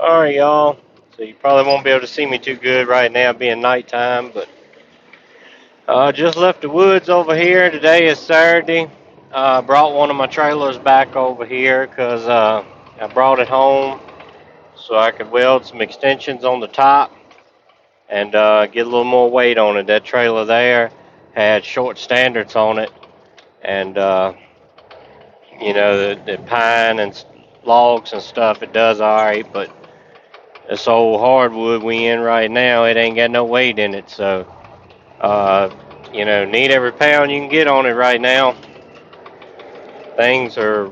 Alright, y'all. So you probably won't be able to see me too good right now, being nighttime, but just left the woods over here. Today is Saturday. Brought one of my trailers back over here because I brought it home so I could weld some extensions on the top and get a little more weight on it. That trailer there had short standards on it, and the pine and logs and stuff, it does alright, but this old hardwood we in right now, it ain't got no weight in it, so uh, need every pound you can get on it right now. Things are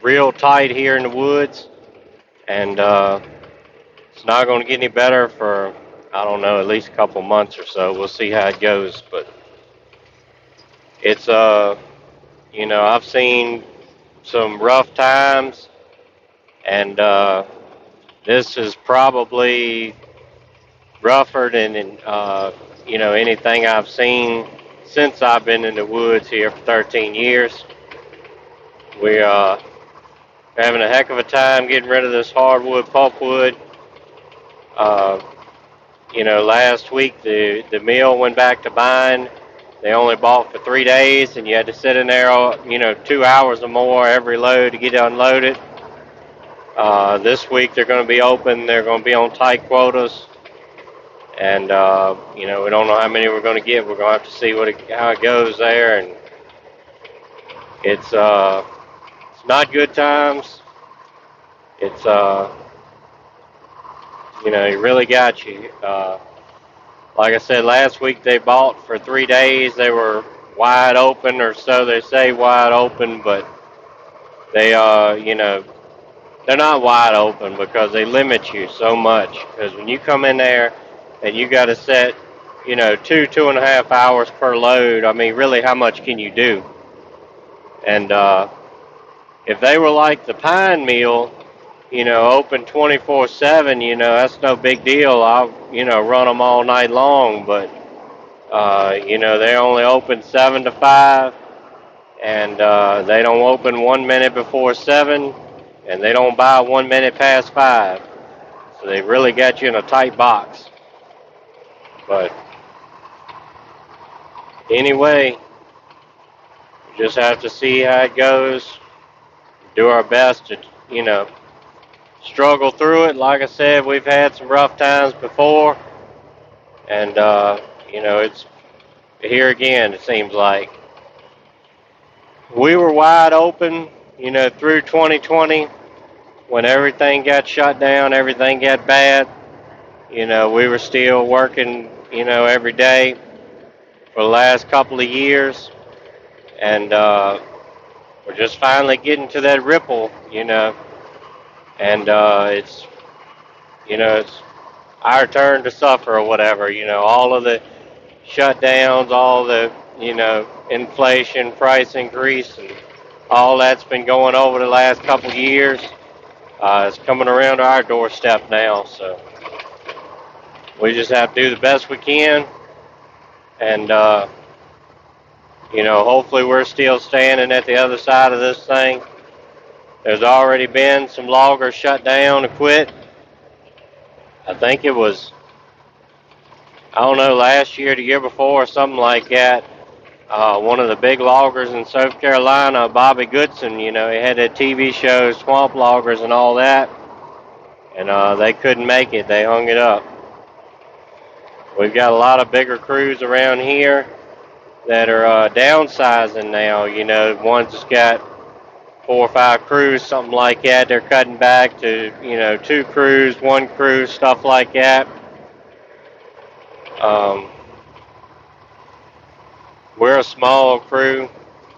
real tight here in the woods, and it's not going to get any better for, I don't know, at least a couple months or so. We'll see how it goes, but it's I've seen some rough times, and this is probably rougher than anything I've seen since I've been in the woods here for 13 years. We having a heck of a time getting rid of this hardwood pulpwood. Uh, last week the mill went back to buying. They only bought for 3 days, and you had to sit in there, 2 hours or more every load to get unloaded. This week they're going to be open. They're going to be on tight quotas. And we don't know how many we're going to get. We're going to have to see how it goes there, and it's not good times. It's it really got you. Like I said last week, they bought for 3 days. They were wide open, or so they say, wide open, but they they're not wide open because they limit you so much. Because when you come in there and you got to set, 2.5 hours per load, I mean, really, how much can you do? And if they were like the pine mill, open 24/7, that's no big deal. I'll, run them all night long, but, they only open 7 to 5, and they don't open 1 minute before 7, and they don't buy 1 minute past 5. So they really got you in a tight box. But anyway, we just have to see how it goes. Do our best to, struggle through it. Like I said, we've had some rough times before, and it's here again. It seems like we were wide open, through 2020 when everything got shut down, everything got bad. We were still working, every day for the last couple of years, and we're just finally getting to that ripple, and it's our turn to suffer or whatever. All of the shutdowns, all the inflation, price increase, and all that's been going over the last couple of years. It's coming around our doorstep now, so we just have to do the best we can, and hopefully we're still standing at the other side of this thing. There's already been some loggers shut down and quit. I think it was, I don't know, last year, the year before, or something like that. One of the big loggers in South Carolina, Bobby Goodson, he had that TV show, Swamp Loggers and all that, and they couldn't make it. They hung it up. We've got a lot of bigger crews around here that are downsizing now. Ones that's got 4 or 5 crews, something like that. They're cutting back to, 2 crews, 1 crew, stuff like that. We're a small crew,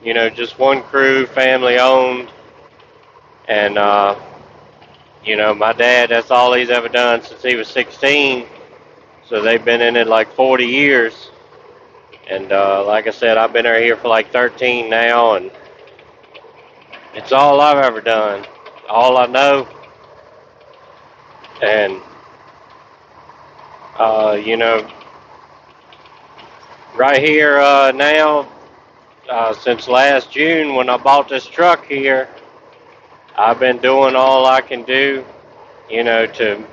just 1 crew, family owned. And, my dad, that's all he's ever done since he was 16. So they've been in it like 40 years. And like I said, I've been here for like 13 now, and it's all I've ever done, all I know. And, right here now, since last June when I bought this truck here, I've been doing all I can do you know, to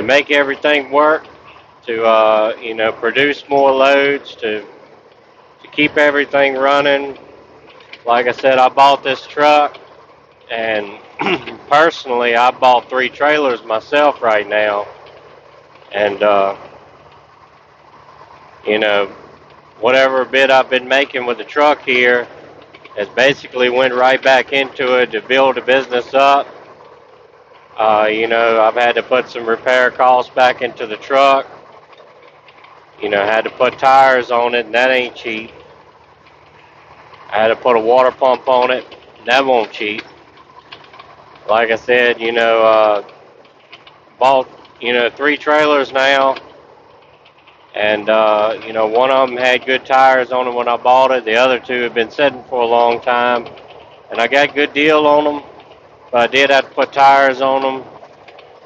make everything work, to produce more loads, to keep everything running. Like I said, I bought this truck, and personally, I bought 3 trailers myself right now, and you know, whatever bit I've been making with the truck here has basically went right back into it to build the business up. I've had to put some repair costs back into the truck. Had to put tires on it, and that ain't cheap. I had to put a water pump on it, and that won't cheap. Like I said, bought 3 trailers now, and one of them had good tires on it when I bought it. The other 2 have been sitting for a long time, and I got a good deal on them, but I did have to put tires on them.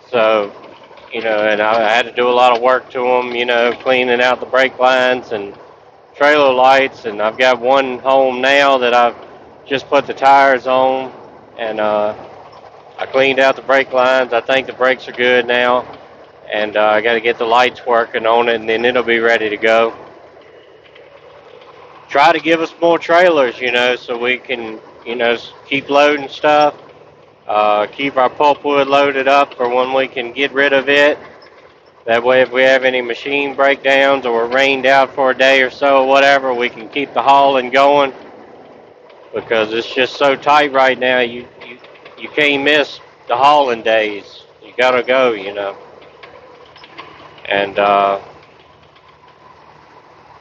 So, and I had to do a lot of work to them, cleaning out the brake lines and trailer lights. And I've got one home now that I've just put the tires on, and I cleaned out the brake lines. I think the brakes are good now, and I got to get the lights working on it, and then it'll be ready to go. Try to give us more trailers, so we can, keep loading stuff. Keep our pulpwood loaded up for when we can get rid of it. That way, if we have any machine breakdowns or we're rained out for a day or so or whatever, we can keep the hauling going, because it's just so tight right now. You can't miss the hauling days. You gotta go, And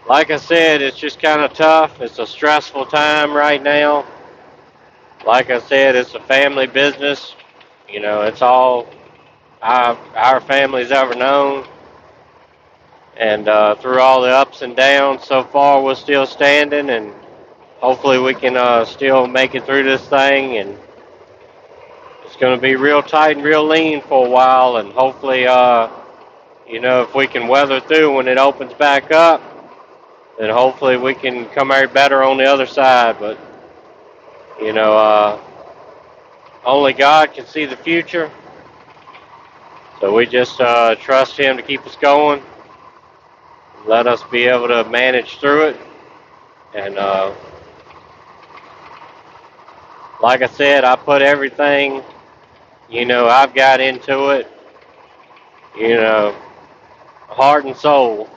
like I said, it's just kind of tough. It's a stressful time right now. Like I said, it's a family business. It's all our family's ever known. And through all the ups and downs, so far we're still standing, and hopefully we can still make it through this thing. And it's going to be real tight and real lean for a while, and hopefully, if we can weather through when it opens back up, then hopefully we can come out better on the other side. But, only God can see the future. So we just trust Him to keep us going, let us be able to manage through it. And like I said, I put everything, I've got into it, heart and soul.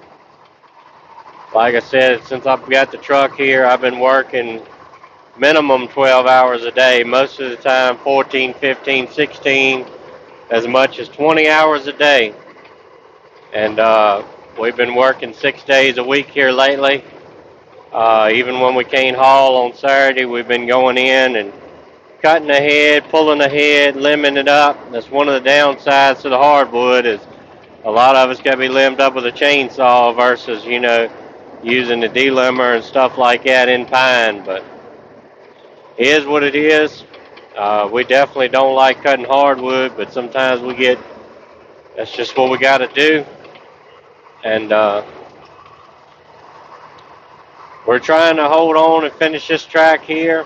Like I said, since I've got the truck here, I've been working minimum 12 hours a day, most of the time 14, 15, 16, as much as 20 hours a day. And we've been working 6 days a week here lately. Even when we can't haul on Saturday, we've been going in and cutting ahead, pulling ahead, limbing it up. That's one of the downsides to the hardwood, is a lot of it's got to be limbed up with a chainsaw versus, using the delimber and stuff like that in pine. But it is what it is. We definitely don't like cutting hardwood, but sometimes that's just what we got to do. And we're trying to hold on and finish this track here.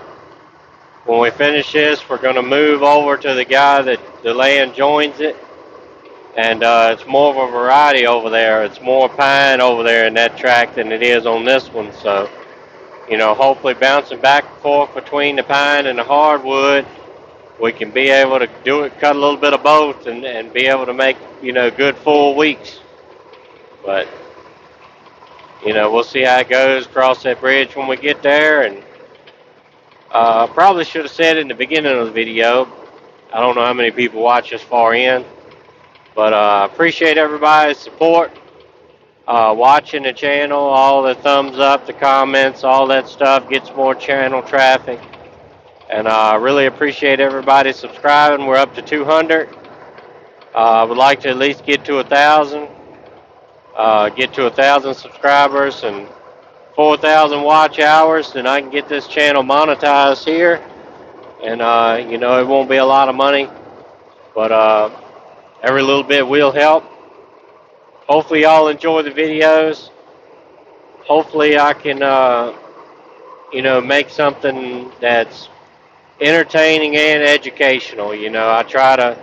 When we finish this, we're going to move over to the guy that the land joins it. And it's more of a variety over there. It's more pine over there in that track than it is on this one. So, hopefully bouncing back and forth between the pine and the hardwood, we can be able to do it, cut a little bit of both, and be able to make, good full weeks. But, we'll see how it goes, cross that bridge when we get there. And probably should have said it in the beginning of the video. I don't know how many people watch this far in. But I appreciate everybody's support, watching the channel, all the thumbs up, the comments, all that stuff gets more channel traffic. And I really appreciate everybody subscribing. We're up to 200. I would like to at least get to 1,000. Get to 1,000 subscribers and 4,000 watch hours, then I can get this channel monetized here. And, it won't be a lot of money, but every little bit will help. Hopefully y'all enjoy the videos. Hopefully I can, make something that's entertaining and educational. I try to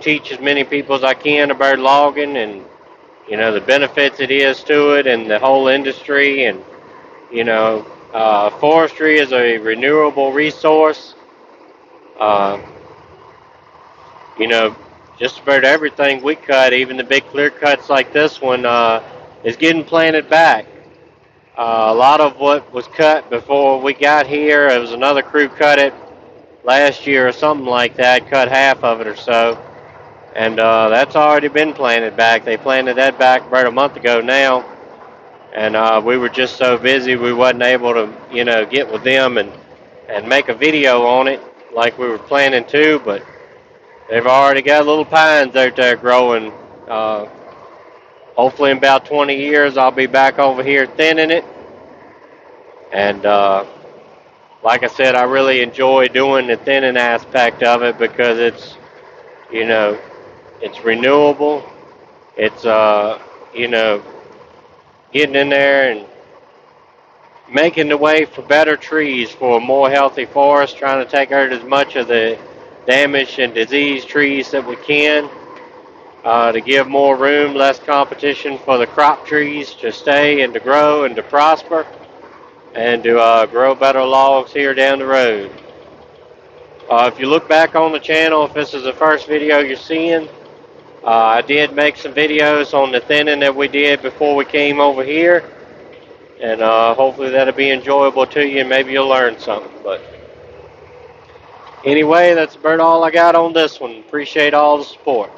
teach as many people as I can about logging and, you know, the benefits it is to it and the whole industry. And, you know, forestry is a renewable resource. Uh, you know, just about everything we cut, even the big clear cuts like this one, is getting planted back. A lot of what was cut before we got here, it was another crew cut it last year or something like that, cut half of it or so. And that's already been planted back. They planted that back about a month ago now. And we were just so busy we wasn't able to, you know, get with them and make a video on it like we were planning to. But they've already got little pines out there growing. Uh, Hopefully in about 20 years I'll be back over here thinning it. And like I said, I really enjoy doing the thinning aspect of it because it's, you know, it's renewable. It's, you know, getting in there and making the way for better trees, for a more healthy forest, trying to take out as much of the damaged and diseased trees that we can, to give more room, less competition for the crop trees to stay and to grow and to prosper and to grow better logs here down the road. If you look back on the channel, if this is the first video you're seeing, I did make some videos on the thinning that we did before we came over here, and hopefully that'll be enjoyable to you and maybe you'll learn something. But anyway, that's about all I got on this one. Appreciate all the support.